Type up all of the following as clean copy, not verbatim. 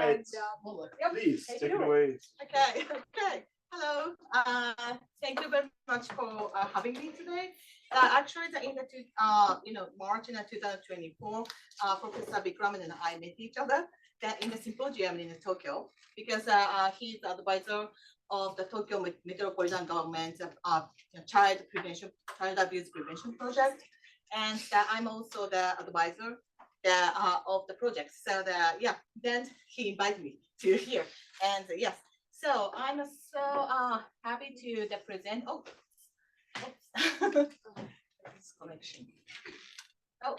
right. Yep. Please Take take it it away. Okay, okay. Hello. Thank you very much for having me today. Actually, in the March in 2024, Professor Vikram and I met each other in the symposium in Tokyo because he's the advisor of the Tokyo Metropolitan Government child abuse prevention project, and I'm also the advisor of the project. So then he invited me to here, and yes. So I'm so happy to present. Oh, oops. This connection. Oh.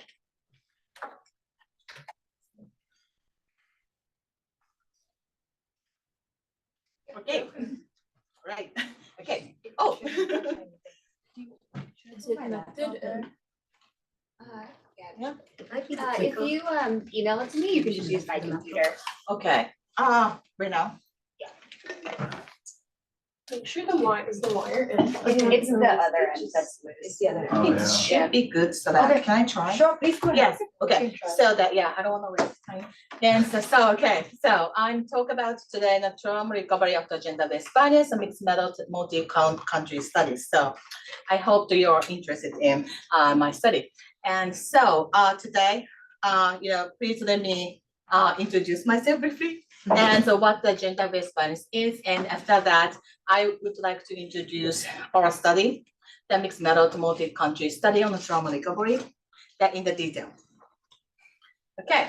Okay. Right. Okay. Oh. Is it connected? Yeah. If you email it to me, you can just use my computer. Okay. Right now. Make sure the wire is the wire. It's the other end. It's the other end. It should be good. So that Okay. can I try? Sure, please go ahead. Yes. Okay. So that I don't want to waste time. Then so okay. So I'm talking about today the trauma recovery after gender-based violence and mixed method multi-country studies. So I hope that you're interested in my study. And so today, please let me introduce myself briefly. And so what the gender-based violence is, and after that, I would like to introduce our study, the mixed method multi-country study on the trauma recovery, that in the detail. Okay,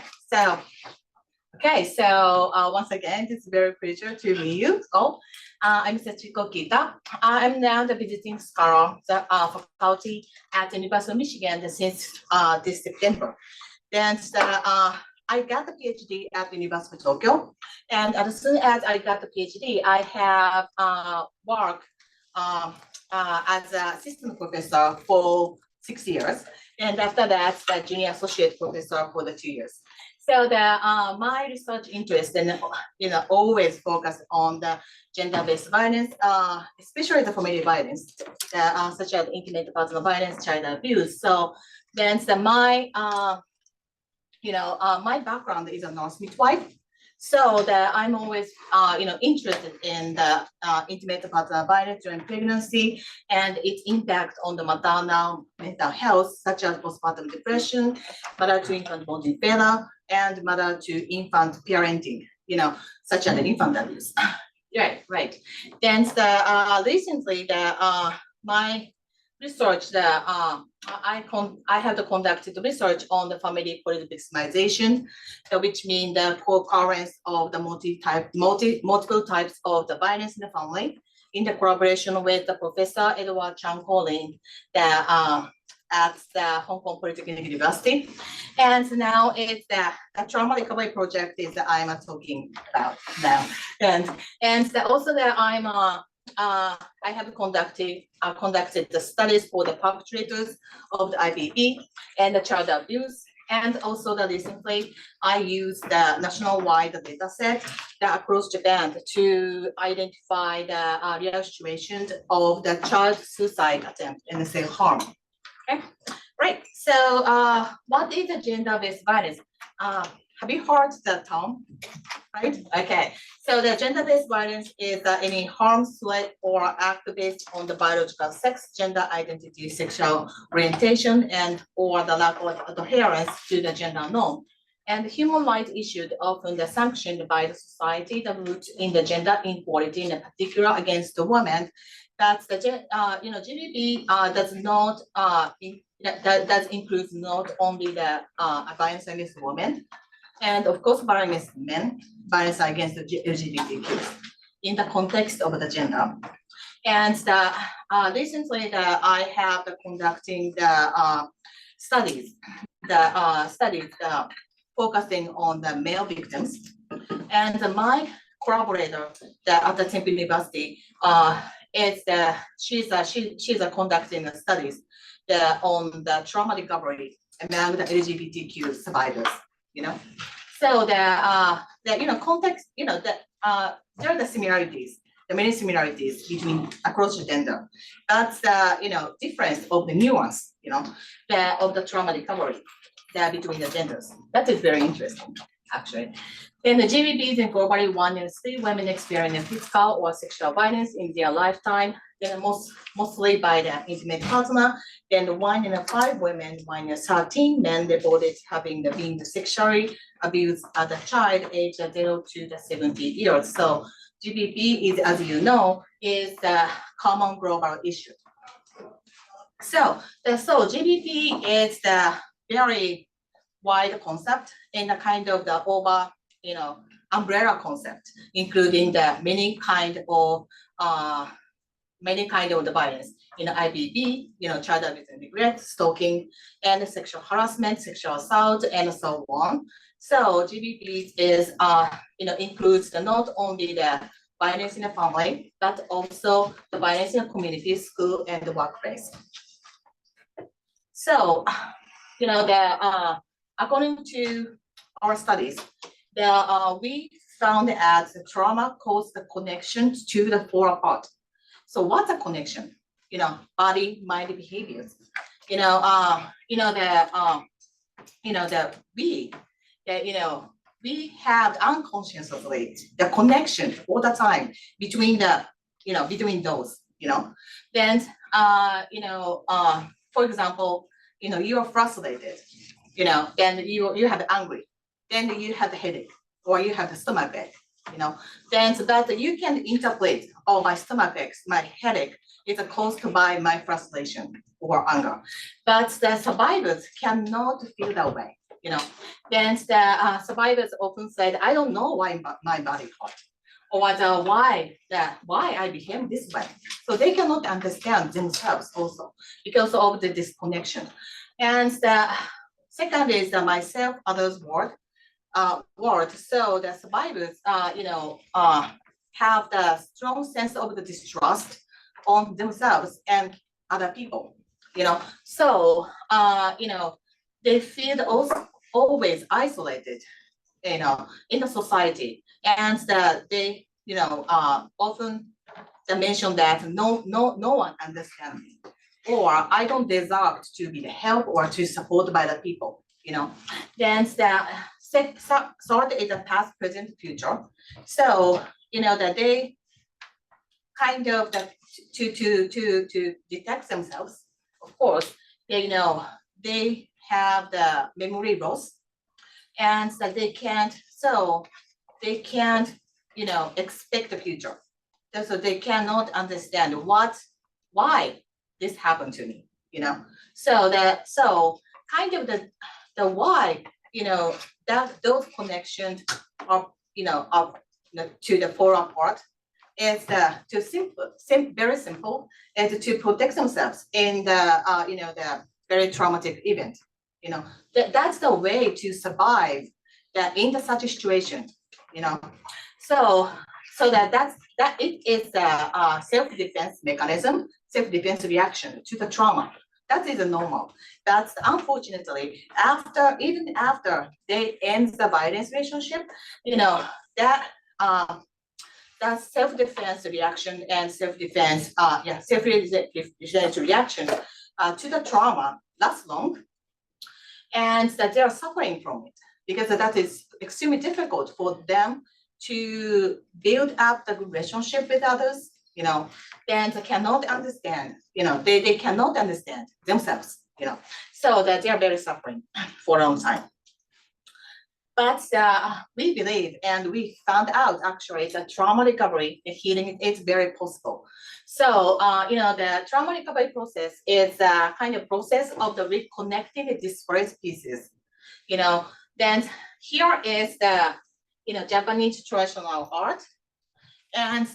so once again, it's a very pleasure to meet you all. I'm Sachiko Kita. I'm now the visiting scholar faculty at the University of Michigan since this September. Then I got the PhD at the University of Tokyo, and as soon as I got the PhD, I have worked as an assistant professor for 6 years, and after that, the junior associate professor for the 2 years. So my research interest and always focus on the gender-based violence, especially the family violence, such as intimate partner violence, child abuse. So then my my background is a nurse midwife, so that I'm always, interested in the intimate partner violence during pregnancy and its impact on the maternal mental health, such as postpartum depression, mother-to-infant bonding failure, and mother-to-infant parenting, such as infant abuse. Right. Then recently, my research that I have conducted research on the family political victimization, which means the co-occurrence of the multiple types of the violence in the family, in the collaboration with the Professor Edward Chan Collin at the Hong Kong Polytechnic University. And now it's the trauma recovery project is that I'm talking about now. And also that I have conducted the studies for the perpetrators of the IBV and the child abuse, and also recently I used the national-wide data set across Japan to identify the real situations of the child suicide attempt and self-harm. Okay, right. So what is the gender-based violence? Have you heard the term? Right? Okay. So the gender-based violence is any harm, threat, or act based on the biological sex, gender identity, sexual orientation, and or the lack of adherence to the gender norm. And human rights issues often sanctioned by the society that root in the gender inequality, in particular against the women. That's the GBV does not that includes not only the violence against women, and of course violence against men, violence against the LGBTQ in the context of the gender. And recently I have conducting the studies focusing on the male victims. And my collaborator at the Temple University she's conducting the studies on the trauma recovery among the LGBTQ survivors. So the context, there are the similarities, the many similarities between across the gender. That's the difference of the nuance, of the trauma recovery between the genders. That is very interesting. actually. Then the GBBs in globally 1 in 3 women experience physical or sexual violence in their lifetime. Then mostly by the intimate partner. Then 1 in 5 women, 1 in 13 men reported having been sexually abused as a child, age 0 to 70 years. So GBB is, as you know, is a common global issue. So GBB is the very wide concept in the kind of the over, umbrella concept, including the many kind of the violence, IBB, child abuse and neglect, stalking, and sexual harassment, sexual assault, and so on. So GBB is, includes not only the violence in the family, but also the violence in the community, school, and the workplace. So, according to our studies, we found that the trauma caused the connections to the fall apart. So what's a connection? Body, mind, behaviors. We have unconsciously the connection all the time between those. Then for example, you are frustrated. Then you have angry. Then you have a headache or you have a stomach ache. Then so that you can interpret, oh, my stomach aches, my headache is caused by my frustration or anger. But the survivors cannot feel that way. Then the survivors often said, I don't know why my body hurt, or why I became this way. So they cannot understand themselves also because of the disconnection. And the second is the myself, others word. So the survivors, have the strong sense of the distrust on themselves and other people. So they feel also always isolated, in the society, and they, often they mention that no one understands me, or I don't deserve to be the help or to support by the people. Then the third is the past, present, future. So that they kind of to detect themselves. Of course, they have the memory loss, and that they can't expect the future. So they cannot understand why this happened to me. So kind of the why, that those connections are, to the fall apart is very simple, and to protect themselves in the very traumatic event. That's the way to survive that in such a situation. So that it is a self-defense mechanism, self-defense reaction to the trauma. That is normal. That's unfortunately even after they end the violence relationship, that self-defense reaction and self-defense reaction to the trauma lasts long, and that they are suffering from it because that is extremely difficult for them to build up the relationship with others. Then they cannot understand. They cannot understand themselves. So that they are very suffering for a long time. But we believe, and we found out actually, that trauma recovery and healing is very possible. So, the trauma recovery process is a kind of process of the reconnecting the disparate pieces. Then here is the, Japanese traditional art, and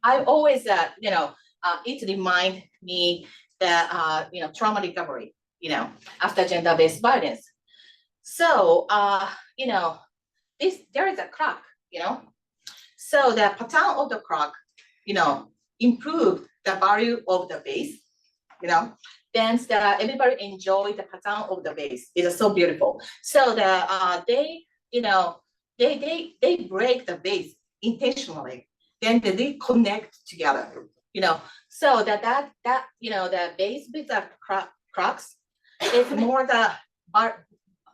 I always, it reminds me that, trauma recovery, after gender-based violence. So, there is a crack, So the pattern of the crack, improve the value of the base, Then everybody enjoy the pattern of the base. It is so beautiful. So they break the base intentionally. Then they reconnect together, So that the base with the cracks is more the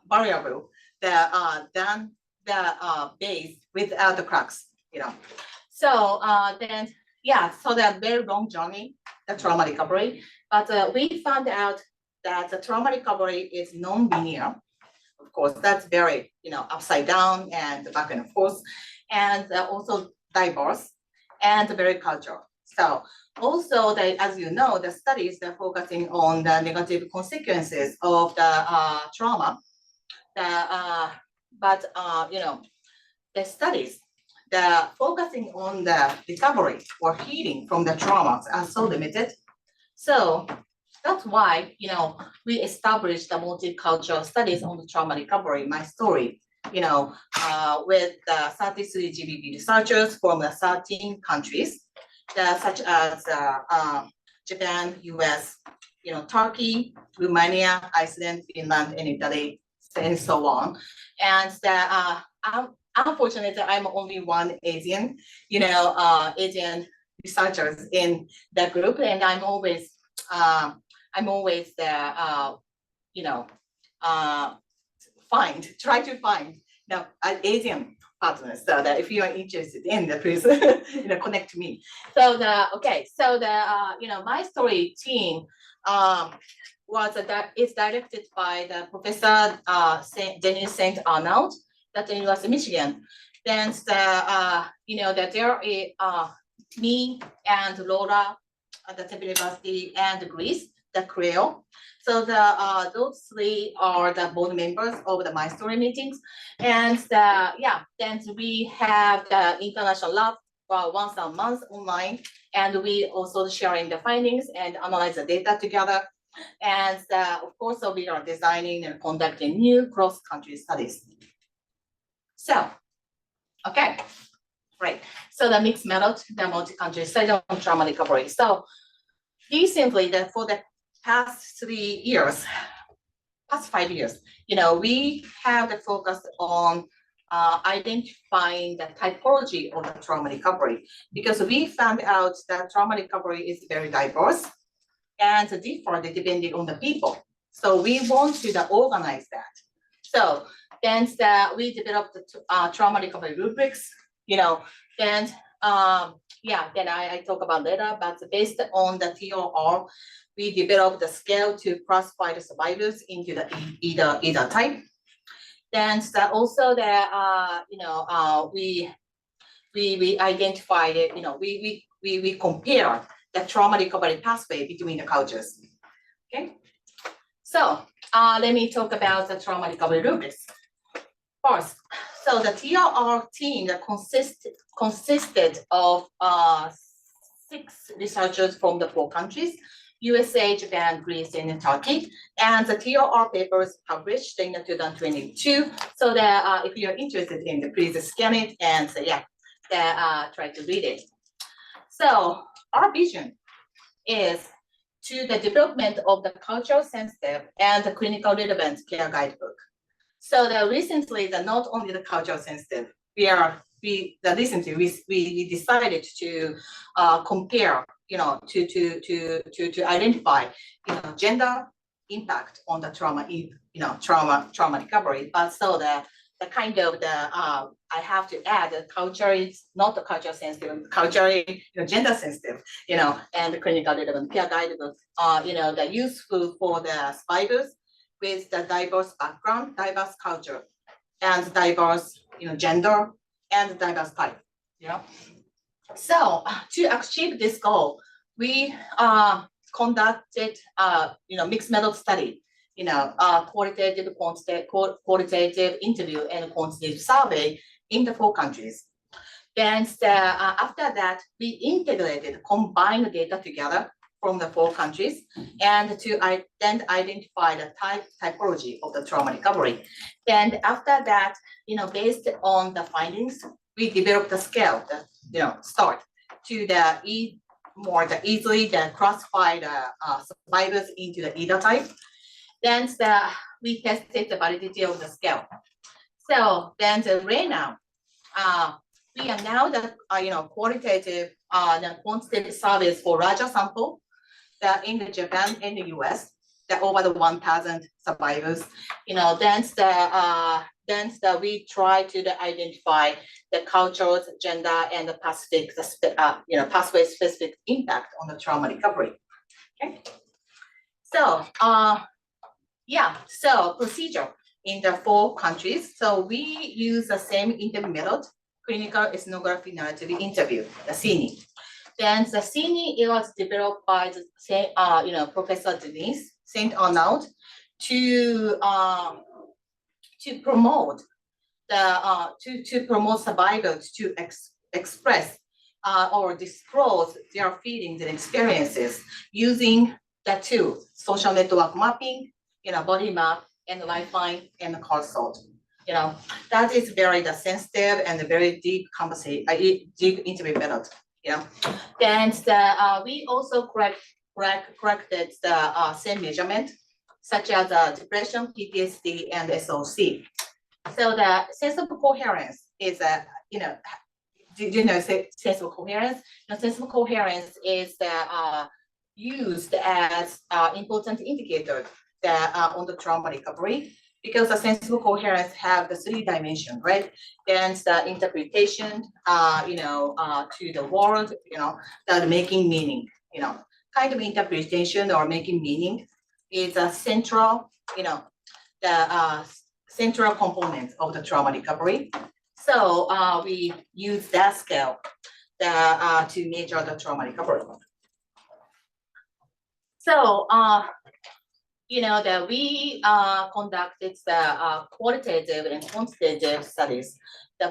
variable than the base without the cracks, So then, yeah, so the very long journey, the trauma recovery, but we found out that the trauma recovery is non-linear. Of course, that's very, upside down and back and forth, and also diverse and very cultural. So also, as you know, the studies are focusing on the negative consequences of the trauma. The studies focusing on the recovery or healing from the traumas are so limited. So that's why, we established the multicultural studies on the trauma recovery, my story, with the 33 GBB researchers from the 13 countries, such as Japan, US, Turkey, Romania, Iceland, Finland, and Italy, and so on. And unfortunately, I'm only one Asian, Asian researchers in the group, and I'm always try to find an Asian partners, so that if you are interested in the please, connect to me. So my story team is directed by the Professor Dennis St. Arnold at the University of Michigan. Then that there is me and Laura at the Temple University and Greece, the CREO. So those three are the board members of the My Story meetings. And then we have the international lab once a month online, and we also sharing the findings and analyze the data together. And of course, so we are designing and conducting new cross-country studies. So, okay, great. So the mixed method, the multi-country study on trauma recovery. So recently, for the past 5 years, we have the focus on identifying the typology of the trauma recovery, because we found out that trauma recovery is very diverse and different depending on the people. So we want to organize that. So then we developed the trauma recovery rubrics, then I talk about later, but based on the TOR, we developed the scale to classify the survivors into the either type. Then also we identified it, we compare the trauma recovery pathway between the cultures. Okay, so let me talk about the trauma recovery rubrics. First, so the TRR team that consisted of 6 researchers from the 4 countries, USA, Japan, Greece, and Turkey. And the TRR papers published in 2022. So that if you're interested in it, please scan it and try to read it. So our vision is to the development of the cultural sensitive and the clinical relevant care guidebook. So recently, not only the cultural sensitive, we decided to compare, to identify, gender impact on the trauma, trauma recovery. But so the kind of I have to add the culture is not the culture sensitive, culture, gender sensitive, and the clinical relevant care guidebook, the useful for the survivors with the diverse background, diverse culture, and diverse, gender and diverse type, So to achieve this goal, we conducted, mixed method study, qualitative, qualitative interview and quantitative survey in the 4 countries. Then after that, we integrated, combined data together from the 4 countries, and to then identify the typology of the trauma recovery. Then after that, based on the findings, we developed a scale, start to more easily classify the survivors into the either type. Then we tested the validity of the scale. So then right now, we are now the qualitative, the quantitative surveys for larger sample in the Japan and the US. over the 1,000 survivors. We try to identify the cultures, gender, and the pathway specific impact on the trauma recovery. Okay. So so procedure in the 4 countries. So we use the same interview method, clinical ethnography narrative interview, the CENI. Then the CENI was developed by the Professor Denise Saint Arnaud to promote survivors to express or disclose their feelings and experiences using the 2 social network mapping, body map, and lifeline and consult. That is very sensitive and very deep deep interview method. Then we also corrected the same measurement, such as depression, PTSD, and SOC. So the sense of coherence is sense of coherence? Sense of coherence is used as important indicator on the trauma recovery, because the sense of coherence have the 3 dimensions, right? Then the interpretation, to the world, that making meaning, kind of interpretation or making meaning is a central, the central component of the trauma recovery. So we use that scale to measure the trauma recovery. So that we conducted the qualitative and quantitative studies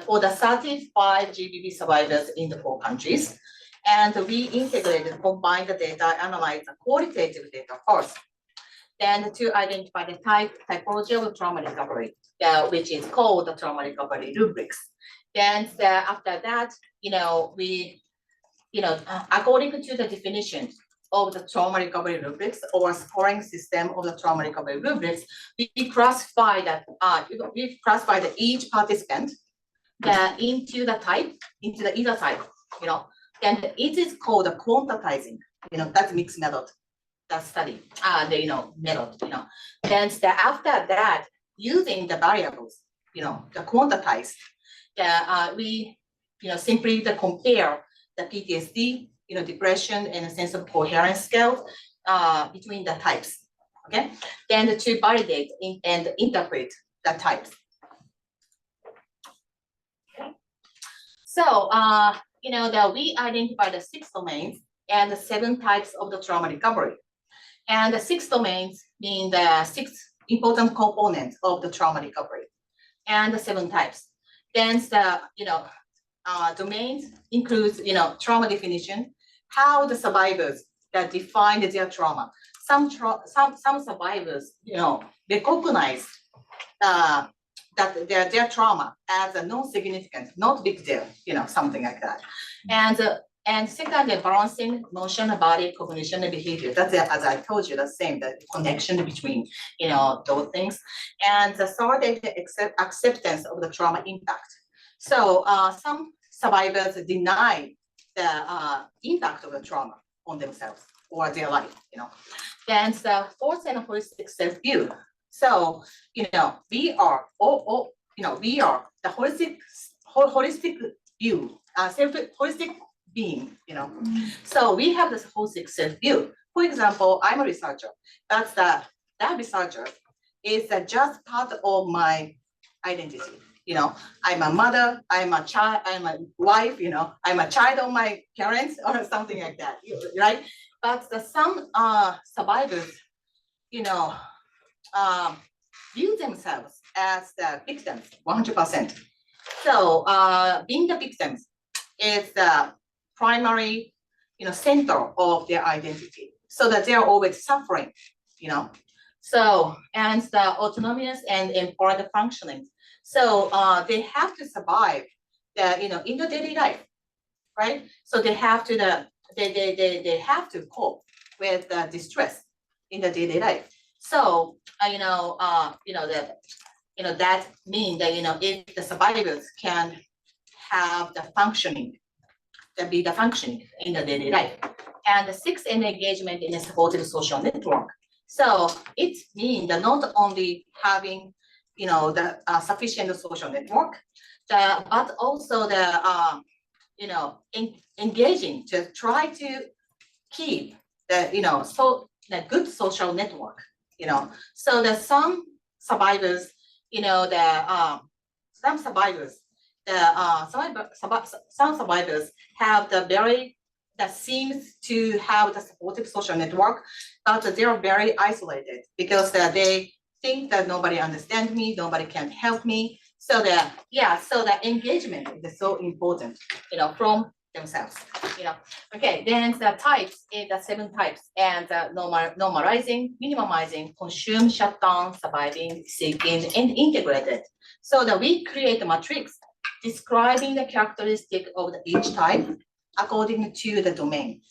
for the 35 GBV survivors in the 4 countries. And we combined the data, analyzed the qualitative data first, then to identify the typology of trauma recovery, which is called the trauma recovery rubrics. Then after that, we, according to the definition of the trauma recovery rubrics or scoring system of the trauma recovery rubrics, we classify each participant into either type, then it is called a quantizing, that's mixed method, that study, method, Then after that, using the variables, the quantized, we, simply compare the PTSD, depression and a sense of coherence scale between the types, okay? Then to validate and interpret the types. Okay. So, that we identify the 6 domains and the 7 types of the trauma recovery. And the 6 domains mean the 6 important components of the trauma recovery, and the 7 types. Then the domains includes trauma definition, how the survivors that defined their trauma. Some survivors recognize that their trauma as a non-significant, not big deal, something like that. And secondly, balancing emotion, body, cognition, and behavior. That's as I told you, the same, the connection between those things. And the third is the acceptance of the trauma impact. So some survivors deny the impact of the trauma on themselves or their life. Then the fourth and holistic self-view. So we are the holistic view, holistic being, So we have this holistic self-view. For example, I'm a researcher. That researcher is just part of my identity. I'm a mother, I'm a child, I'm a wife, I'm a child of my parents or something like that, right? But some survivors, view themselves as the victims 100%. So being the victims is the primary, center of their identity, so that they are always suffering, So, and the autonomous and empowered functioning. So they have to survive in the daily life, right? So they have to they have to cope with the distress in the daily life. So that means that if the survivors can have the functioning, be the functioning in the daily life. And the 6th, engagement in a supportive social network. So it means that not only having, the sufficient social network, but also the, engaging to try to keep the, the good social network, So that some survivors, some survivors, some survivors have the very, that seems to have the supportive social network, but they are very isolated because they think that nobody understands me, nobody can help me. So so the engagement is so important, from themselves, Okay, then the types is the 7 types, and normalizing, minimizing, consume, shut down, surviving, seeking, and integrated. So that we create a matrix describing the characteristic of each type according to the domain.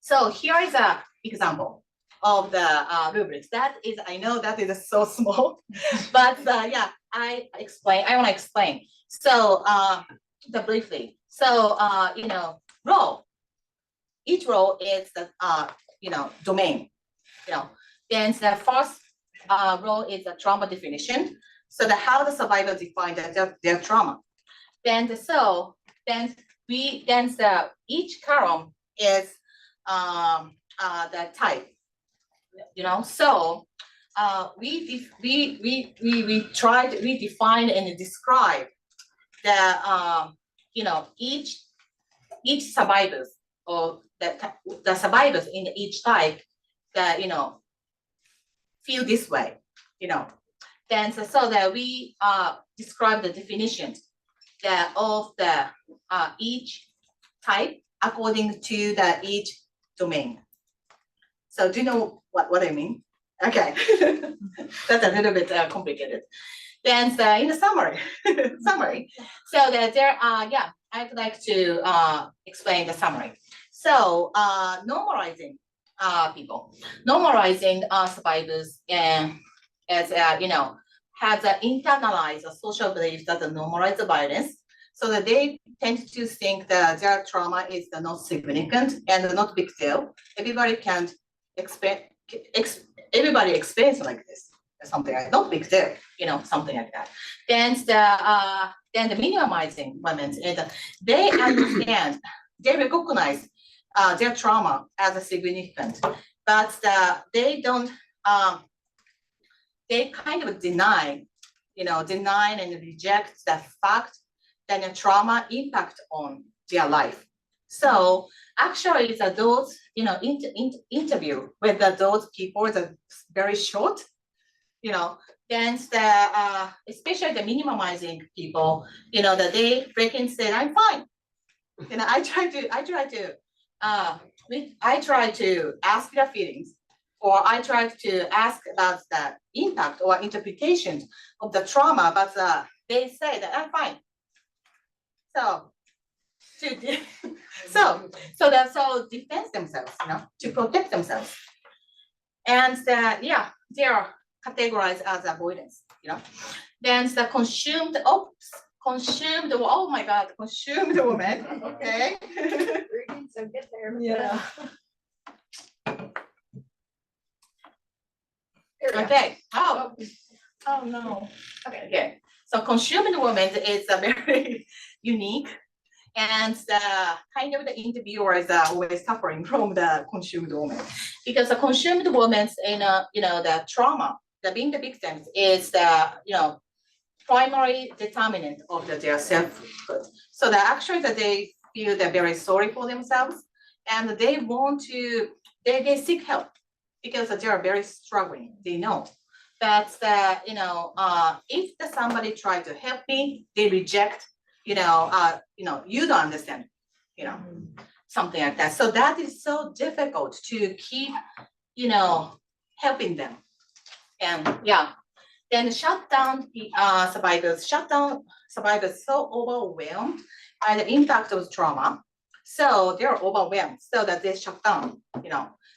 So here is an example of the rubrics. That is, I know that is so small, but I want to explain. So briefly. So role. Each role is the domain. Then the first role is the trauma definition. So how the survivor define their trauma. Then each column is the type. So we define and describe the each survivors, or the survivors in each type that feel this way, Then so that we describe the definitions of the each type according to the each domain. So do you know what I mean? Okay, that's a little bit complicated. Then in the summary, so that there are, I'd like to explain the summary. So normalizing people, normalizing survivors, and as has internalized a social belief that normalize the violence, so that they tend to think that their trauma is not significant and not big deal. Everybody can everybody experience like this, something like not big deal, something like that. Then the minimizing moments, they understand, they recognize their trauma as a significant, but they don't. They kind of deny and reject the fact that the trauma impact on their life. So actually, those interview with those people that very short, then especially the minimizing people, that they freaking said, "I'm fine." I try to ask their feelings, or I try to ask about the impact or interpretation of the trauma, but they say that I'm fine. So defend themselves, to protect themselves, and they are categorized as avoidance, Then the consumed oh my God, consumed woman. Okay. We're getting so good there. Yeah. Okay. Oh no. Okay. So consumed woman is a very unique, and kind of the interviewer is always suffering from the consumed woman, because the consumed woman's the trauma, the being the victims is the primary determinant of their selfhood. So that actually that they feel they're very sorry for themselves, and they want to they seek help because they are very struggling. They know that if somebody try to help me, they reject. You don't understand. Something like that. So that is so difficult to keep helping them, and then shutdown survivors so overwhelmed by the impact of trauma, so they're overwhelmed, so that they shut down.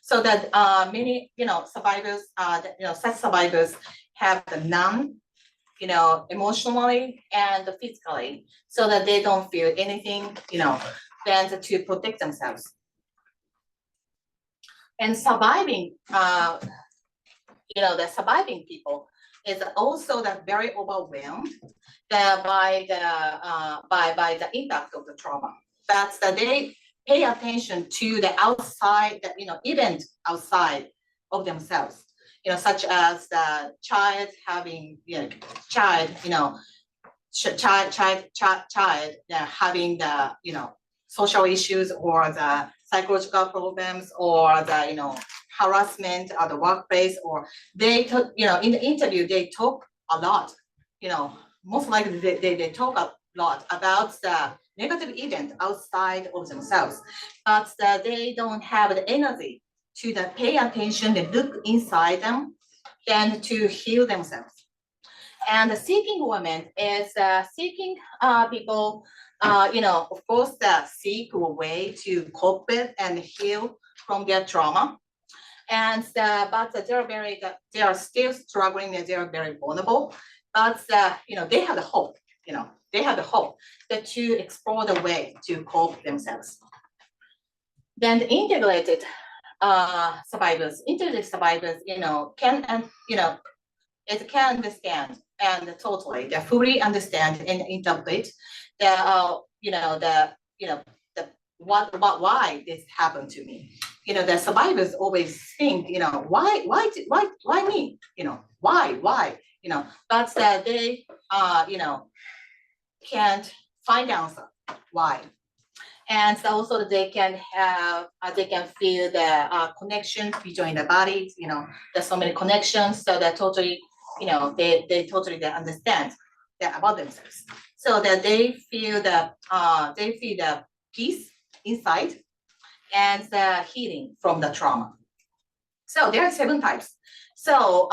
So that many survivors, such survivors have the numb, emotionally and physically, so that they don't feel anything, then to protect themselves. And surviving, the surviving people is also very overwhelmed by the impact of the trauma. That's that they pay attention to the outside, event outside of themselves. Such as the child having, child having the, social issues or the psychological problems or the, harassment at the workplace, or they talk, in the interview, they talk a lot, most likely they talk a lot about the negative event outside of themselves, but they don't have the energy to pay attention, they look inside them, then to heal themselves. And the seeking woman is seeking people, of course, seek a way to cope with and heal from their trauma. And but they are still struggling and they are very vulnerable. But they have the hope. They have the hope that to explore the way to cope themselves. Then the integrated survivors, can and it can understand and totally, they fully understand and interpret the why this happened to me. The survivors always think, why me? Why? But they can't find answer why. And so also they can feel the connection between the bodies, there's so many connections, so that totally, they totally understand that about themselves. So that they feel the peace inside and the healing from the trauma. So there are 7 types. So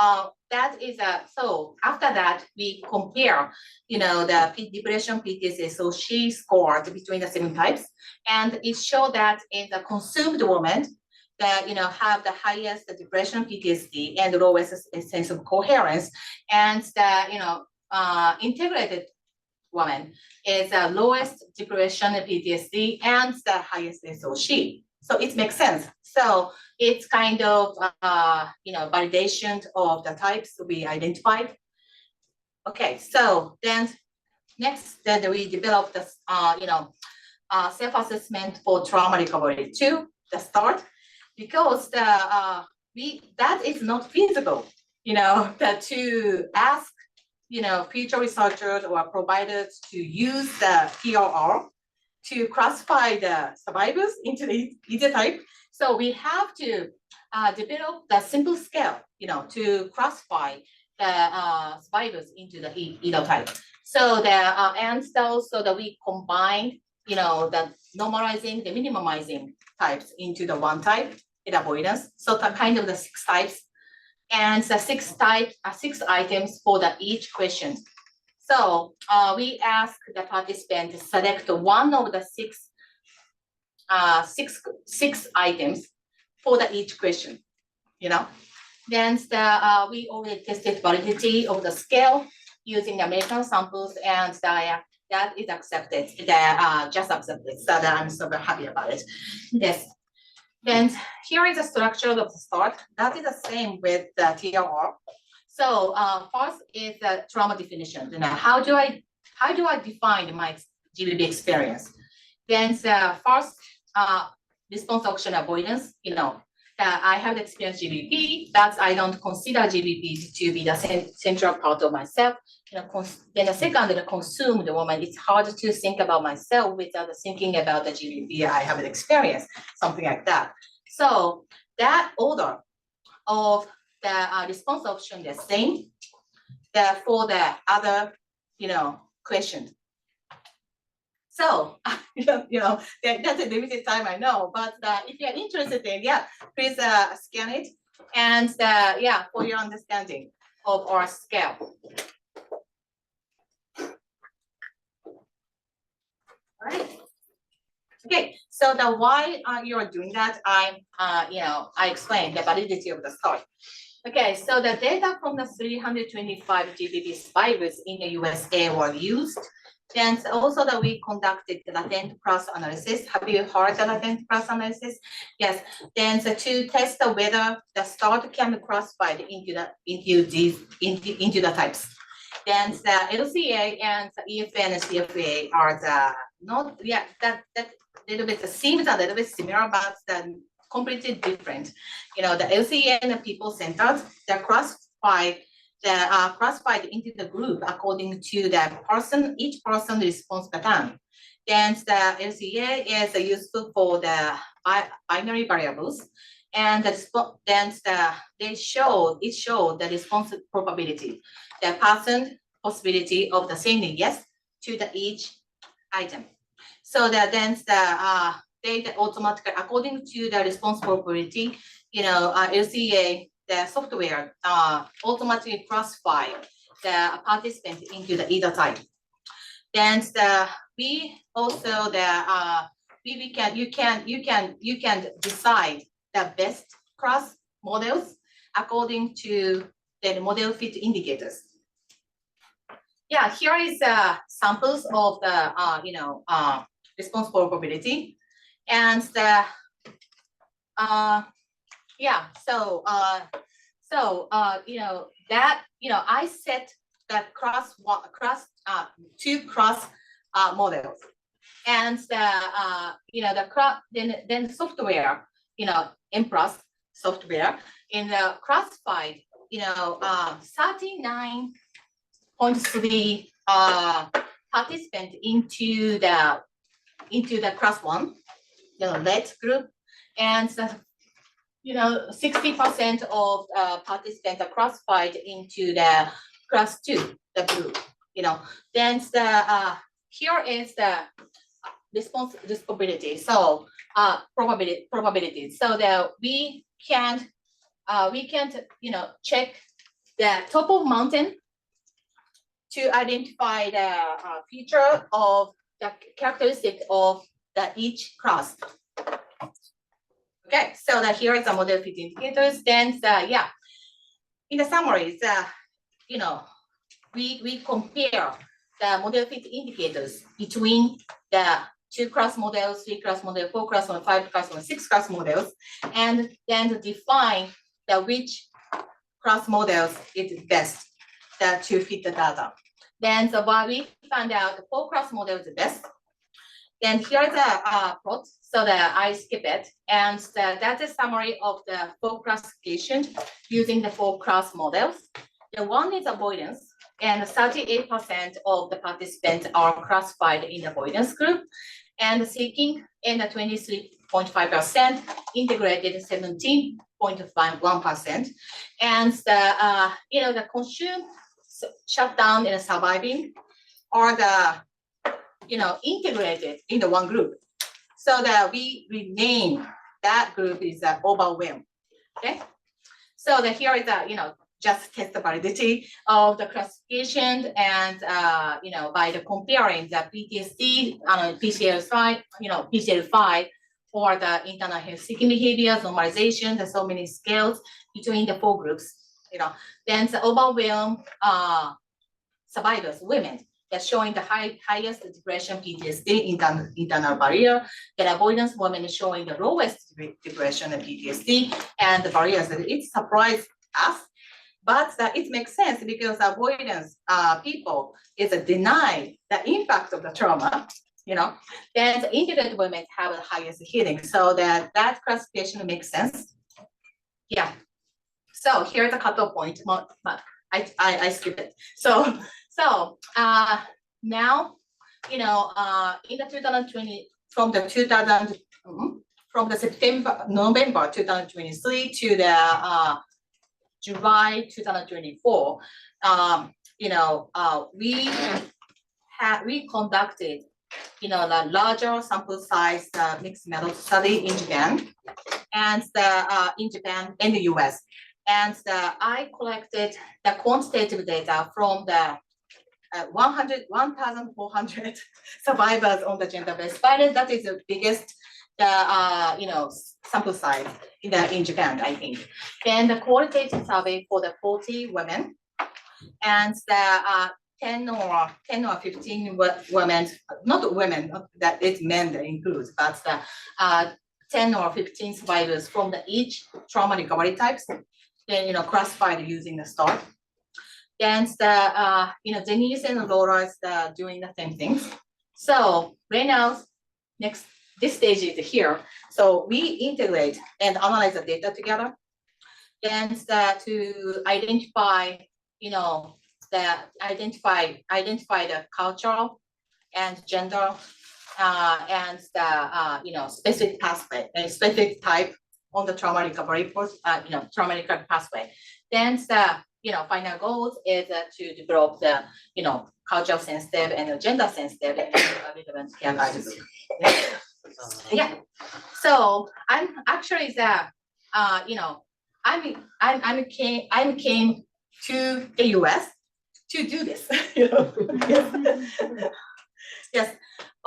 that is so after that we compare, the depression PTSD. So she scored between the 7 types, and it showed that in the consumed woman that have the highest depression PTSD and the lowest sense of coherence, and the integrated woman is the lowest depression PTSD and the highest SOC. So it makes sense. So it's kind of validation of the types to be identified. Okay, so then next, then we developed this self-assessment for trauma recovery to the start, because that is not feasible, that to ask future researchers or providers to use the TRR to classify the survivors into either type. So we have to develop the simple scale, to classify the survivors into the either type. So and also that we combine, the normalizing, the minimizing types into the one type in avoidance. So the kind of the 6 types, and the 6 items for each question. So we ask the participant to select one of the six items for each question. Then we already tested validity of the scale using the American samples, and that is accepted. Just accepted. So that I'm super happy about it. Yes. Then here is the structure of the start. That is the same with the TRR. So first is the trauma definition. How do I define my GBB experience? Then the first response action avoidance. I have experienced GBB, but I don't consider GBB to be the central part of myself. Then the second, the consumed woman, it's hard to think about myself without thinking about the GBB I have experienced, something like that. So that order of the response option the same for the other, question. So, that's a limited time, I know, but if you're interested in, please scan it, and for your understanding of our scale. All right. Okay, so the why you're doing that, I explained the validity of the start. Okay, so the data from the 325 GBB survivors in the USA were used Then also that we conducted the latent cross analysis. Have you heard the latent cross analysis? Yes. Then to test whether the start can be classified into the types. Then the LCA and the EFN and CFA are the not that little bit seems a little bit similar, but then completely different. The LCA and the people centered, they're classified into the group according to the each person response pattern. Then the LCA is useful for the binary variables, and it showed the response probability, the percent possibility of the saying yes to each item. So that then the data automatically according to the response probability, LCA, the software automatically classify the participant into the either type. Then we also you can decide the best class models according to the model fit indicators. Yeah, here is samples of the response probability, and the I set the two cross models, and then software, M+ software in the classified 39.3 participant into the class 1, red group, and 60% of participants are classified into the class 2, the blue. Then here is the response probability. So probability. So that we can check the top of mountain to identify the feature of the characteristic of each class. Okay, so here is the model fit indicators. Then in the summaries, we compare the model fit indicators between the 2 class models, 3 class model, 4 class model, 5 class model, 6 class models, and then define which class models is best to fit the data. Then while we found out the 4 class model is the best, then here's a plot, so that I skip it, and that's a summary of the 4 classification using the 4 class models. The one is avoidance, and 38% of the participants are classified in the avoidance group, and seeking in the 23.5%, integrated 17.1%, and the consume, shutdown, and surviving are the integrated in the one group, so that we rename that group is overwhelm. Okay, so here is just test the validity of the classification, and by the comparing the PTSD, PCL5, PCL5, or the internal health seeking behaviors, normalization. There's so many scales between the 4 groups. Then the overwhelm survivors, women, that's showing the highest depression, PTSD, internal barrier. The avoidance women is showing the lowest depression and PTSD, and the barriers. It surprised us, but it makes sense because avoidance people is denied the impact of the trauma. Then the integrated women have the highest healing, so that classification makes sense. Yeah. So here's the cutoff point, but I skip it. So now, in the 2020, from the November 2023 to the July 2024, we conducted, the larger sample size mixed method study in Japan, and in the US. And I collected the quantitative data from the 1,400 survivors on the gender-based violence. That is the biggest, sample size in Japan, I think. Then the qualitative survey for the 40 women, and 10 or 15 women, not women, not that it's men that includes, but 10 or 15 survivors from each trauma recovery types, then classified using the star. Then Denise and Laura is doing the same things. So right now, this stage is here. So we integrate and analyze the data together. Then to identify, identify the cultural and gender and the specific pathway, a specific type on the trauma recovery trauma recovery pathway. Then final goals is to develop the cultural sensitive and gender sensitive and relevant care guides. Yeah. So I'm actually I came to the US to do this. Yes.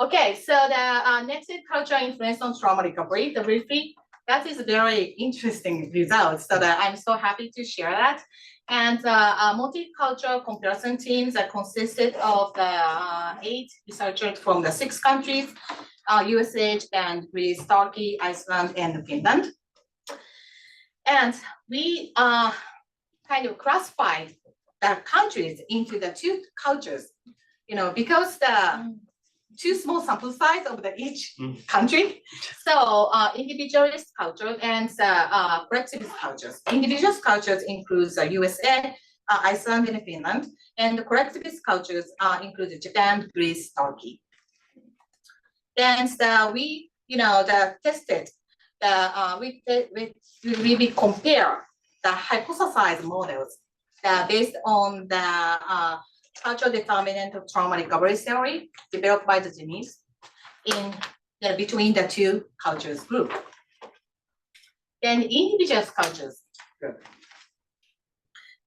Okay. So the next is cultural influence on trauma recovery. The briefly, that is a very interesting result. So that I'm so happy to share that. And multicultural comparison teams that consisted of the 8 researchers from the 6 countries, USA and Greece, Turkey, Iceland, and Finland. And we kind of classified the countries into the 2 cultures, because the 2 small sample size of each country. So individualist culture and collectivist cultures. Individualist cultures includes USA, Iceland, and Finland, and the collectivist cultures include Japan, Greece, Turkey. Then we, tested we compare the hypothesized models based on the cultural determinant of trauma recovery theory developed by the Denise between the 2 cultures group. Then individual cultures group.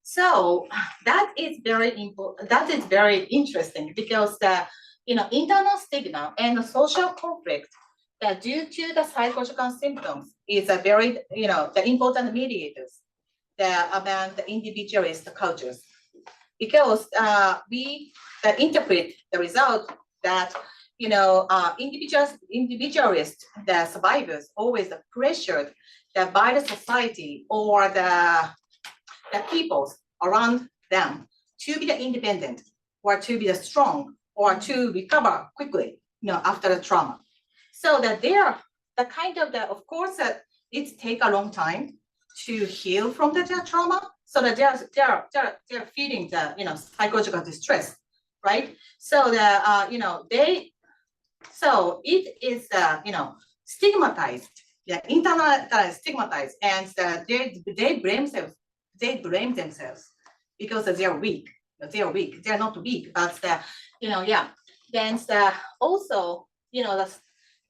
So that is very important. That is very interesting because the internal stigma and the social conflict that due to the psychological symptoms is a very the important mediators among the individualist cultures. Because we interpret the result that individualists, the survivors, always pressured by the society or the peoples around them to be independent or to be strong or to recover quickly, after the trauma. So that they're the kind of course, it take a long time to heal from the trauma. So that they're feeling the psychological distress, right? So so it is stigmatized, internalized, stigmatized, and they blame themselves because they're weak. They're weak. They're not weak, but Then also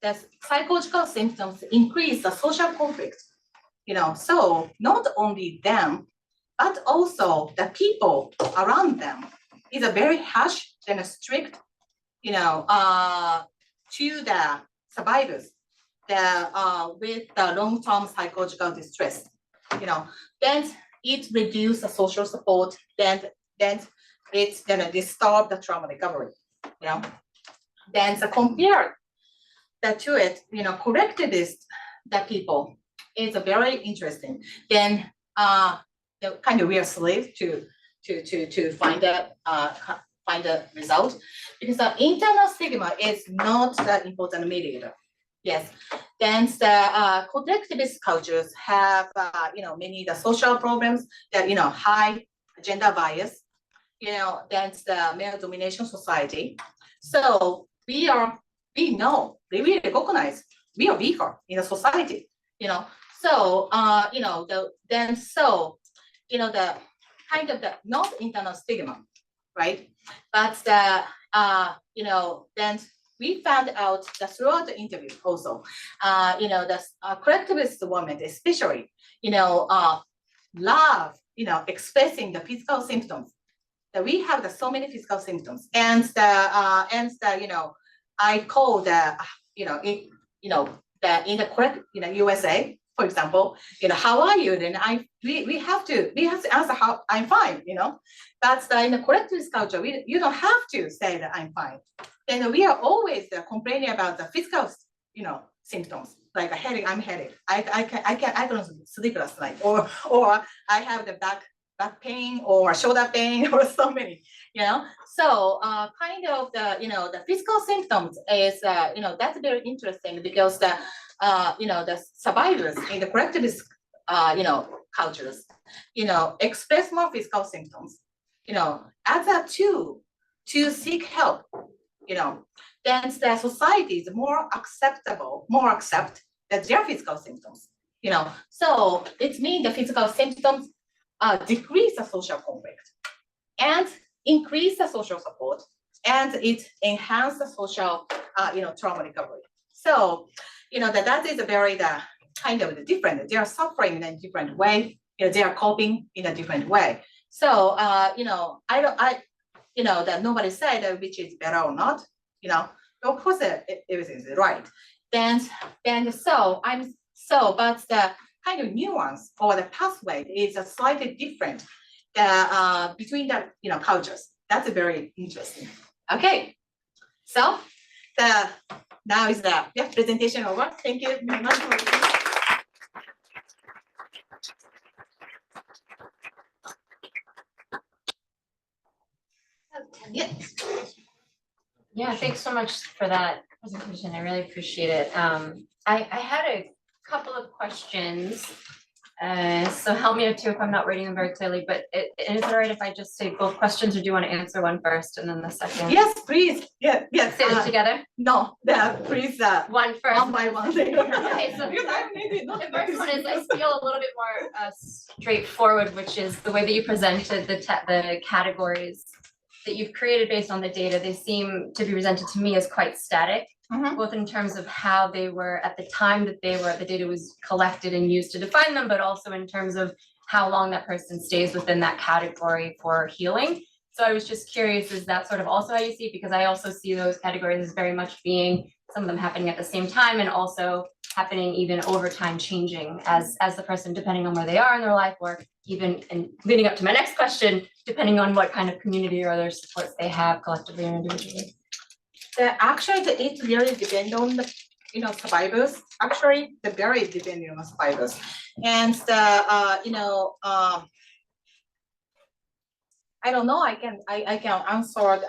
the psychological symptoms increase the social conflict. So not only them, but also the people around them is a very harsh and strict, to the survivors, with the long-term psychological distress, then it reduces the social support, then it's gonna disturb the trauma recovery, Then compare that to it, collectivist, the people is a very interesting. Then kind of we are slave to find the result because the internal stigma is not the important mediator. Yes, then the collectivist cultures have many the social problems that high gender bias, then the male domination society. So we recognize we are weaker in the society, So the kind of the not internal stigma, right? But then we found out that throughout the interview also, the collectivist women especially, love, expressing the physical symptoms. That we have so many physical symptoms, and I call in the correct USA, for example, how are you? Then we have to answer how I'm fine, That's in the collectivist culture, you don't have to say that I'm fine. And we are always complaining about the physical, symptoms, like a headache, I'm headache. I don't sleep last night, or I have the back pain or shoulder pain or so many, So kind of the physical symptoms is, that's very interesting because the survivors in the collectivist, cultures, express more physical symptoms, as a tool to seek help, then the society is more accept that their physical symptoms, So it means the physical symptoms decrease the social conflict and increase the social support, and it enhance the social, trauma recovery. So, that is a very kind of different. They are suffering in a different way. They are coping in a different way. So, that nobody said which is better or not. Of course, everything is right. But the kind of nuance or the pathway is slightly different between the cultures. That's very interesting. Okay, so now is the presentation over. Thank you very much for listening. Yes. Yeah, thanks so much for that presentation. I really appreciate it. I had a couple of questions. So help me out too if I'm not reading them very clearly, but is it all right if I just say both questions, or do you want to answer one first and then the second? Yes, please. Yes. Say it together? No, please. One first. One by one. Okay, so the first one is, I feel a little bit more straightforward, which is the way that you presented the categories that you've created based on the data. They seem to be presented to me as quite static, both in terms of how they were at the time that the data was collected and used to define them, but also in terms of how long that person stays within that category for healing. So I was just curious, is that sort of also how you see it? Because I also see those categories as very much being, some of them happening at the same time and also happening even over time, changing as the person, depending on where they are in their life, or even, and leading up to my next question, depending on what kind of community or other supports they have collectively or individually. Actually, it really depends on the survivors. Actually, the very depending on the survivors, and I don't know. I can answer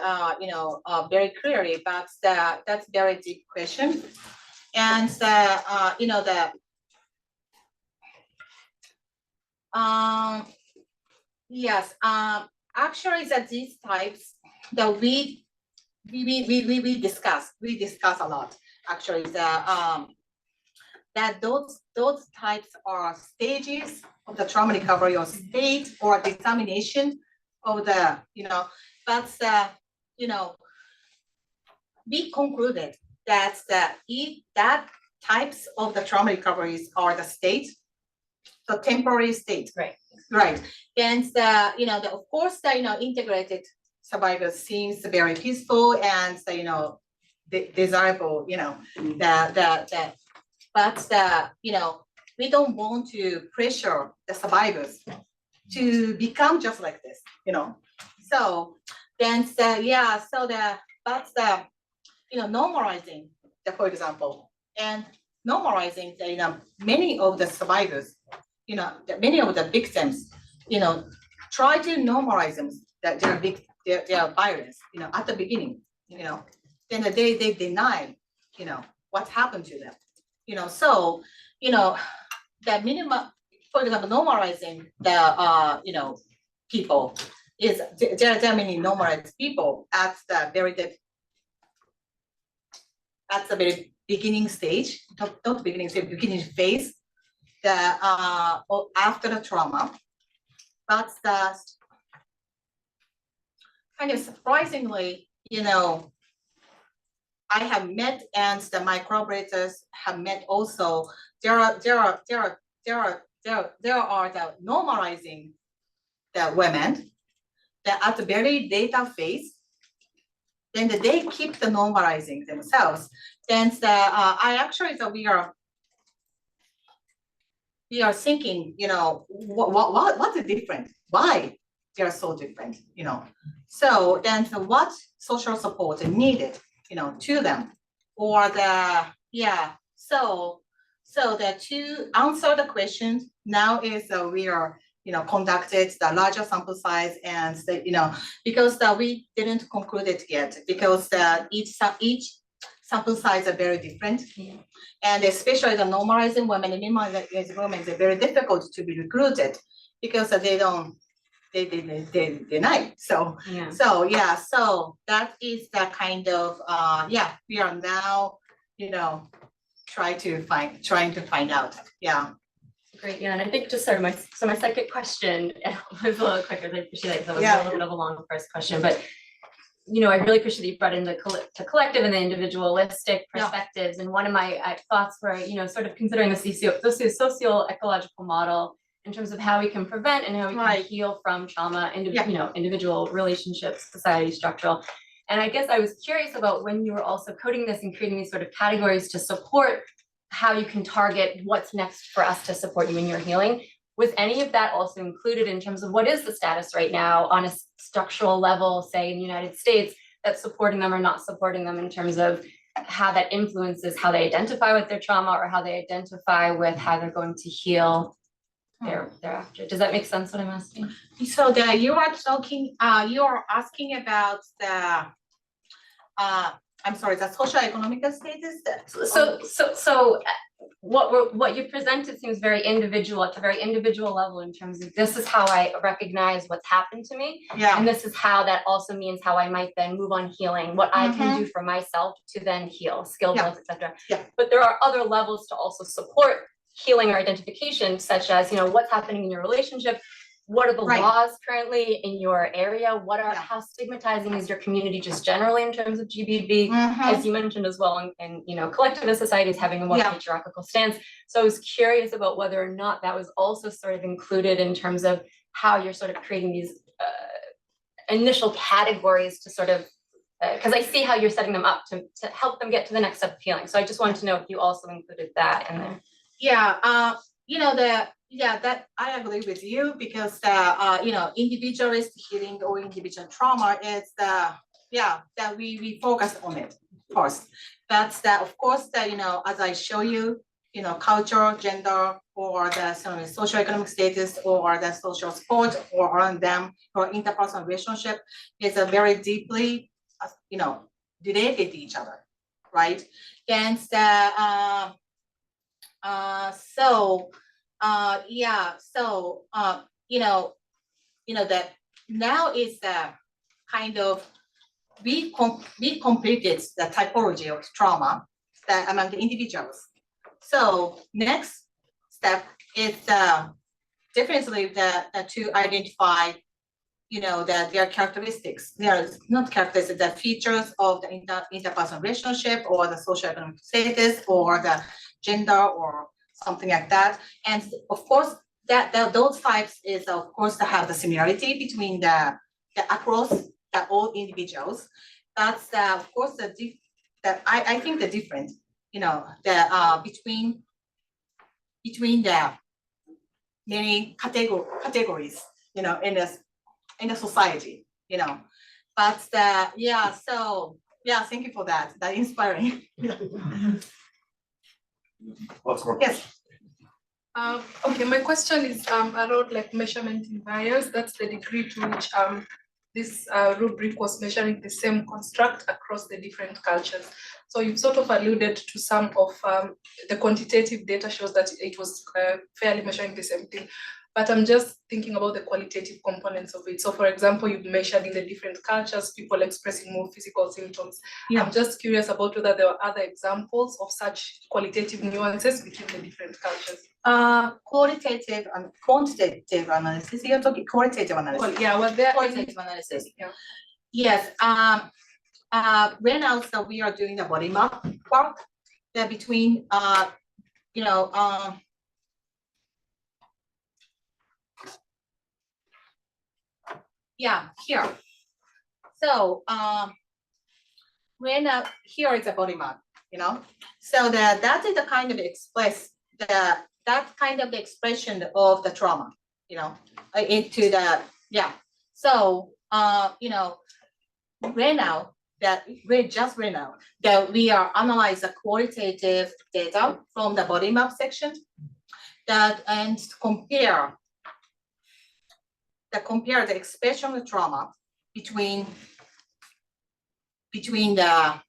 very clearly, but that's very deep question, and yes, actually that these types that we discuss a lot. Actually, that those types are stages of the trauma recovery, or state or determination of the but we concluded that that types of the trauma recoveries are the state, the temporary state. Right. And of course the integrated survivors seems very peaceful and desirable, but we don't want to pressure the survivors to become just like this, So then normalizing for example, and normalizing many of the survivors, many of the victims, try to normalize them that their violence, at the beginning, then they deny, what happened to them, so, the minimum, for example, normalizing the, people is, there are many normalized people at the very beginning stage, not beginning stage, beginning phase, after the trauma, but kind of surprisingly, I have met, and my collaborators have met also. There are the normalizing the women that at the very data phase, then they keep the normalizing themselves. Then I actually we are we are thinking, what's the difference? Why they are so different, So then what social support is needed, to them, or so to answer the questions now is we are conducted the larger sample size and because we didn't conclude it yet because each sample size are very different. Yeah. And especially the normalizing women and minimalizing women is very difficult to be recruited because they deny. So Yeah. so that is the kind of we are now trying to find out. Yeah. Great, yeah, and I think just sorry, my second question was a little quicker. I appreciate it because that was Yeah. a little bit of a long first question, but I really appreciate that you brought in the collective and the individualistic Yeah. perspectives. And one of my thoughts were, sort of considering the socio-ecological model in terms of how we can prevent and how we Right. can heal from trauma, Yeah. individual relationships, society, structural. And I guess I was curious about when you were also coding this and creating these sort of categories to support how you can target what's next for us to support you in your healing. Was any of that also included in terms of what is the status right now on a structural level, say in the United States, that's supporting them or not supporting them in terms of how that influences how they identify with their trauma or how they identify with how they're going to heal thereafter? Does that make sense what I'm asking? So you are asking about the I'm sorry, the social economic status. So what you presented seems very individual at a very individual level in terms of this is how I recognize what's happened to me. Yeah. And this is how that also means how I might then move on healing, what I can do for myself to then heal, skill builds, etc. Yeah. But there are other levels to also support healing or identification, such as, what's happening in your relationship, what are the Right. laws currently in your area, how stigmatizing is your community just generally in terms of GBV, as you mentioned as well, and collectivist societies having a more patriarchal stance. So I was curious about whether or not that was also sort of included in terms of how you're sort of creating these initial categories to sort of, because I see how you're setting them up to help them get to the next step of healing. So I just wanted to know if you also included that in there. That I agree with you because individualist healing or individual trauma is that we focus on it first. That's of course as I show you, culture, gender, or the socioeconomic status, or the social support, or around them, or interpersonal relationship is a very deeply related to each other, right? And that now is the kind of we completed the typology of trauma that among the individuals. So next step is definitely to identify their characteristics. They are not characteristics, the features of the interpersonal relationship or the socioeconomic status or the gender or something like that. And of course, that those types is of course to have the similarity between the across all individuals. That's of course I think the difference, between the many categories, in the society, But thank you for that. That's inspiring. Yes. Okay, my question is around like measurement in bias. That's the degree to which this rubric was measuring the same construct across the different cultures. So you've sort of alluded to some of the quantitative data shows that it was fairly measuring the same thing. But I'm just thinking about the qualitative components of it. So for example, you've measured in the different cultures, people expressing more physical symptoms. Yeah. I'm just curious about whether there were other examples of such qualitative nuances between the different cultures. Qualitative and quantitative analysis. You're talking qualitative analysis. Yeah, well, there qualitative analysis. Yeah. Yes. Right now, so we are doing the body map work that between here. So here is a body map, So that is the kind of express the that's kind of the expression of the trauma, into the, yeah. So, right now, that we are analyze the qualitative data from the body map section and compare the expression of trauma between the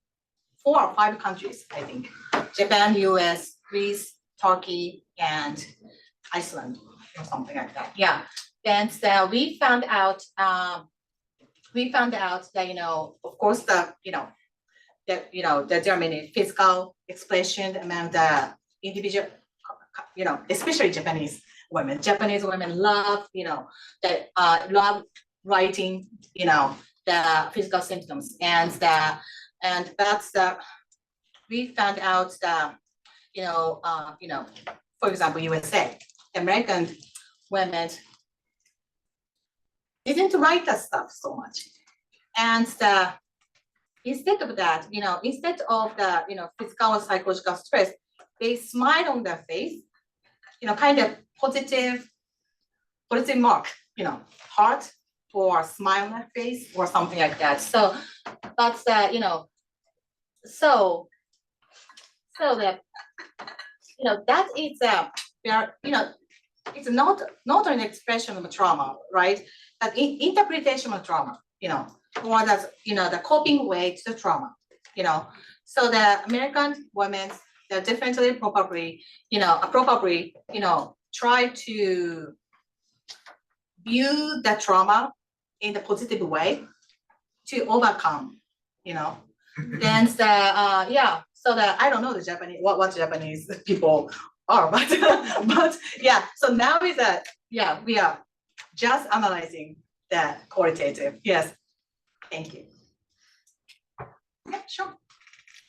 4 or 5 countries, I think. Japan, US, Greece, Turkey, and Iceland, or something like that. Yeah. And so we found out that, of course, that there are many physical expression among the individual, especially Japanese women. Japanese women love, love writing, the physical symptoms, and that's we found out that, for example, USA, American women didn't write that stuff so much. And instead of that, instead of the, physical or psychological stress, they smile on their face, kind of positive mark, heart or smile on their face or something like that. So that's, so that, that is, it's not an expression of trauma, right? But interpretation of trauma, or that's, the coping way to the trauma, So the American women, they're definitely probably try to view the trauma in the positive way to overcome, Then so that I don't know the Japanese, what Japanese people are, but yeah, so now is that, we are just analyzing the qualitative. Yes, thank you. Yeah, sure.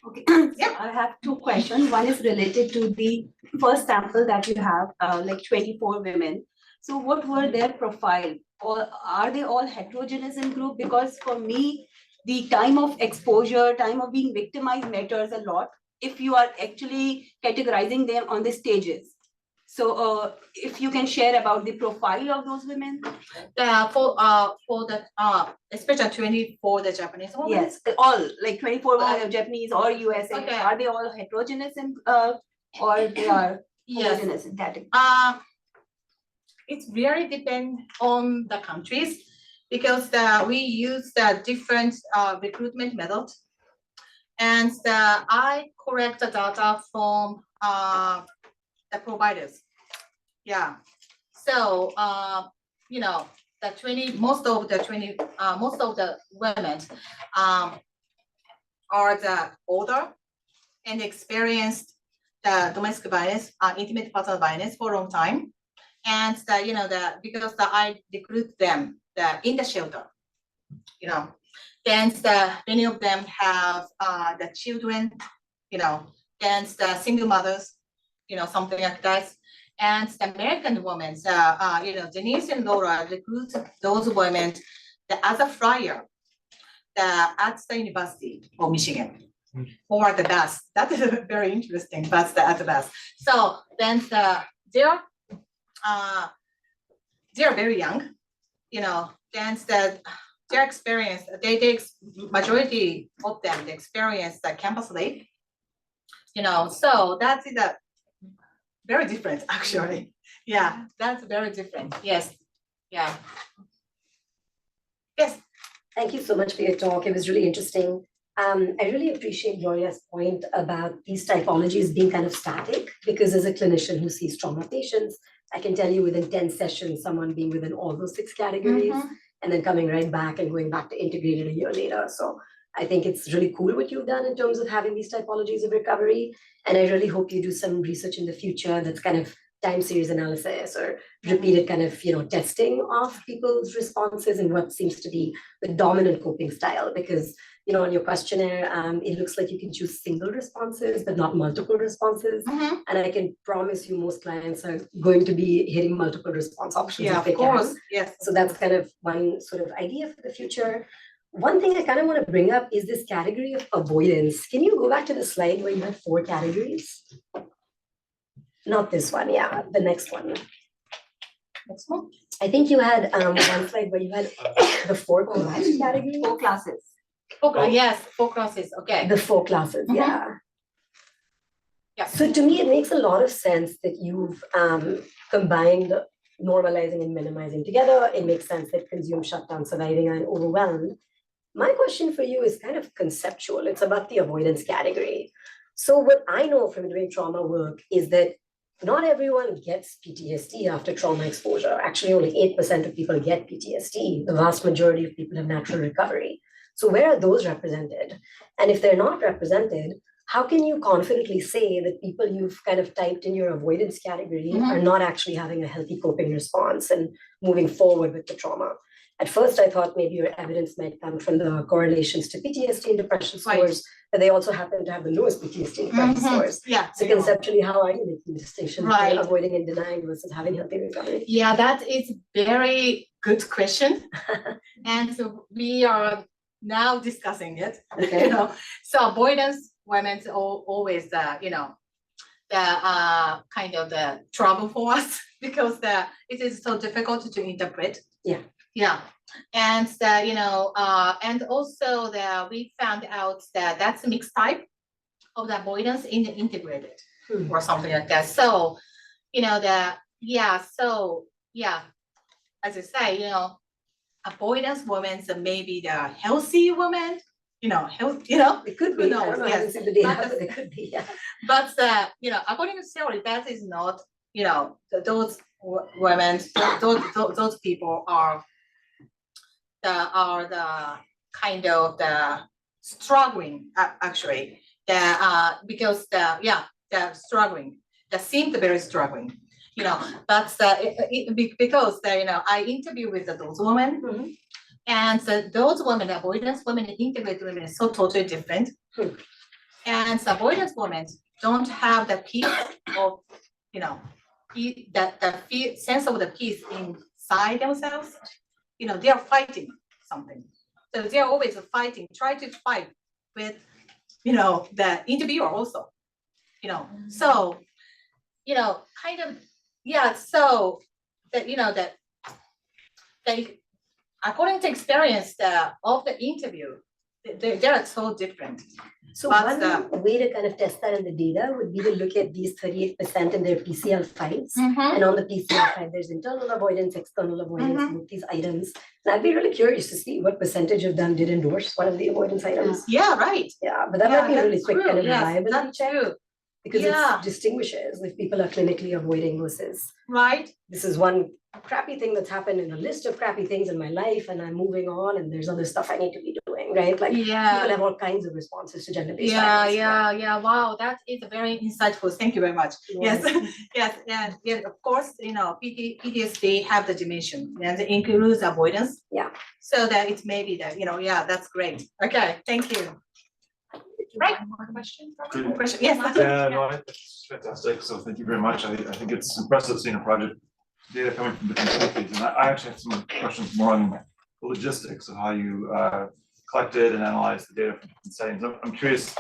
Okay, Yeah. I have 2 questions. One is related to the first sample that you have, like 24 women. So what were their profile? Or are they all heterogeneous in group? Because for me, the time of exposure, time of being victimized matters a lot if you are actually categorizing them on the stages. So if you can share about the profile of those women. For the especially 24, the Japanese women. Yes, all like 24 Japanese or USA. Okay. Are they all heterogeneous in or they are homogeneous in category? It's really depend on the countries, because we use the different recruitment method, and I collect the data from the providers. Yeah. So most of the women are the older and experienced the domestic violence, intimate partner violence for a long time. And because I recruit them in the shelter, then many of them have the children, and the single mothers, something like that. And the American women, Denise and Laura recruit those women as a flyer at the University of Michigan for the best. That is very interesting, but at the best. So then they're very young, and their experience, majority of them, they experience the campus life, so that's very different, actually. Yeah, that's very different. Yes. Yeah. Yes. Thank you so much for your talk. It was really interesting. I really appreciate Gloria's point about these typologies being kind of static, because as a clinician who sees trauma patients, I can tell you within 10 sessions, someone being within all those 6 categories, and then coming right back and going back to integrated a year later. So I think it's really cool what you've done in terms of having these typologies of recovery. And I really hope you do some research in the future that's kind of time series analysis or repeated kind of, testing of people's responses and what seems to be the dominant coping style. Because, on your questionnaire, it looks like you can choose single responses, but not multiple responses. And I can promise you most clients are going to be hitting multiple response options. Yeah, if they of course. can. Yes. So that's kind of one sort of idea for the future. One thing I kind of want to bring up is this category of avoidance. Can you go back to the slide where you had 4 categories? Not this one, yeah, the next one. Next one. I think you had one slide where you had the four class categories. 4 classes. Yes, 4 classes, okay. The 4 classes, Mhm. yeah. Yeah. So to me, it makes a lot of sense that you've combined normalizing and minimizing together. It makes sense that consume, shut down, surviving, and overwhelmed. My question for you is kind of conceptual. It's about the avoidance category. So what I know from doing trauma work is that not everyone gets PTSD after trauma exposure. Actually, only 8% of people get PTSD. The vast majority of people have natural recovery. So where are those represented? And if they're not represented, how can you confidently say that people you've kind of typed in your avoidance category Mhm. are not actually having a healthy coping response and moving forward with the trauma? At first, I thought maybe your evidence might come from the correlations to PTSD and depression Right. scores, but they also happen to have the lowest PTSD and depression Mhm. scores. Yeah. So conceptually, how are you making the distinction Right. between avoiding and denying versus having healthy recovery? Yeah, that is very good question. And so we are now discussing it, Okay. you know. So avoidance women's always the kind of the trouble for us because it is so difficult to interpret. Yeah. Yeah. And and also we found out that that's a mixed type of the avoidance in the integrated or something like that. So, as I say, avoidance women, so maybe the healthy women, It could Who be. knows? I don't know. I Yes. haven't seen the data, But- but it could be. Yeah. but according to theory, that is not, those women, those people are the kind of the struggling actually, because they're struggling, they seem to be very struggling, but because I interview with those women. Mhm. And so those women, avoidance women and integrated women is so totally different. And so avoidance women don't have the peace of, the sense of the peace inside themselves. They are fighting something. So they are always fighting, try to fight with, the interviewer also. So, kind of, so that they, according to experience of the interview, they are so different. So But one way to kind of test that in the data would be to look at these 38% in their PCL5s. And on the PCL5, there's internal avoidance, external avoidance, both these items. And I'd be really curious to see what percentage of them did endorse one of the avoidance items. Yeah, right. Yeah, but that might be a really that's quick true. kind of Yes, reliability that's check true. because Yeah. it distinguishes if people are clinically avoiding versus Right. this is one crappy thing that's happened in a list of crappy things in my life and I'm moving on and there's other stuff I need to be doing, right? Like people have all kinds of responses to gender-based violence. Yeah. Wow, that is very insightful. Thank you very much. Yes, yes, of course, PTSD have the dimension and it includes avoidance. Yeah. So that it may be that, that's great. Okay, thank you. Right. One more question? Good. Question, yes. Yeah, no, it's fantastic. So thank you very much. I think it's impressive seeing a project data coming from different countries. And I actually have some questions more on the logistics of how you collected and analyzed the data from different settings. I'm curious,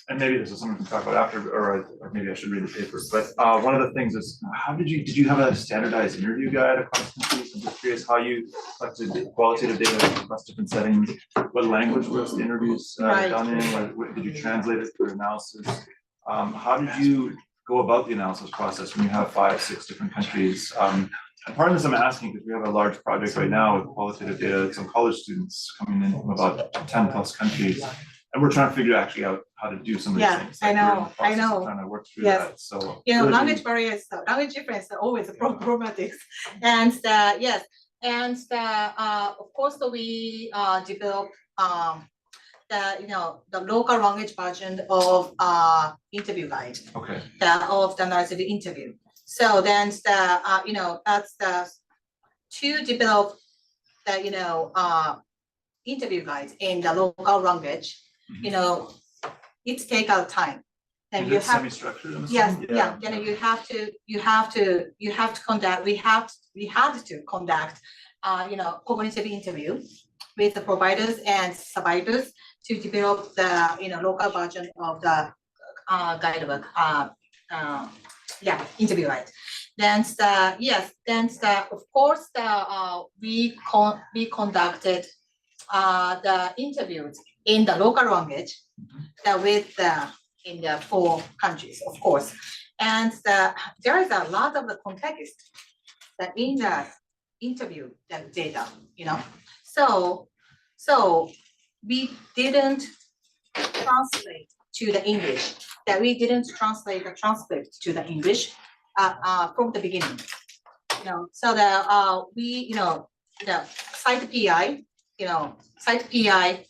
and maybe this is something we can talk about after, or maybe I should read the papers. But one of the things is, did you have a standardized interview guide across countries? I'm just curious how you collected qualitative data across different settings. What language was the interviews done in? What did you translate it for analysis? How did you go about the analysis process when you have 5, 6 different countries? And part of this I'm asking because we have a large project right now with qualitative data, some college students coming in from about 10 plus countries. And we're trying to figure actually out how to do some of these things. I Like, we're in the know. process of Trying to work through Yes. that, so. Language barriers, language difference are always problematics. And yes, and of course, we develop the local language version of interview guide. Okay. Of the narrative interview. So then that's to develop the interview guides in the local language. It takes out time. And you Is it have semi-structured? I'm yes, assuming? yeah, you have to conduct. We had to conduct cognitive interview with the providers and survivors to develop the local version of the guidebook interview, right? Then of course, we conducted the interviews in the local language in the 4 countries, of course. And there is a lot of the context that in the interview data, So we didn't translate to the English, we didn't translate the transcript to the English from the beginning. So the site PI, site PI,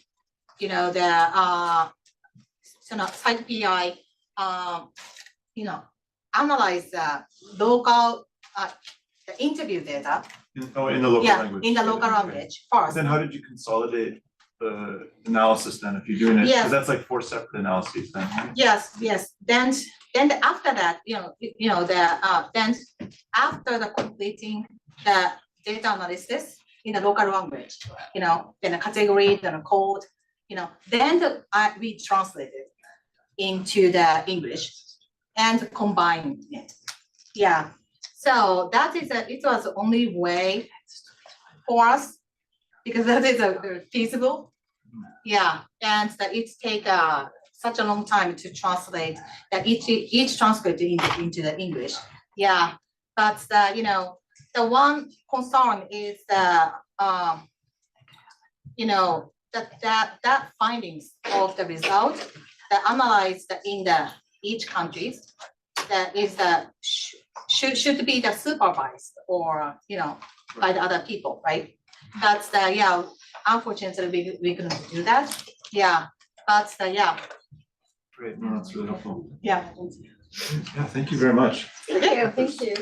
site PI, analyze the local, the interview data. In the local language. In the local language first. Then how did you consolidate the analysis then, if you're doing it? Yes. Because that's like 4 separate analyses then, right? Yes. Then after that, then after the completing the data analysis in the local language, then the category, then the code, then we translated into the English and combined it. Yeah. So that is it was the only way for us because that is feasible. Yeah, and it take such a long time to translate that each transcript into the English. Yeah, but the one concern is that findings of the result that analyzed in each country that is should be the supervised or by the other people, right? That's unfortunately we couldn't do that. Yeah, but Great, no, that's really helpful. yeah. Yeah, thank you very much. Okay. Thank you.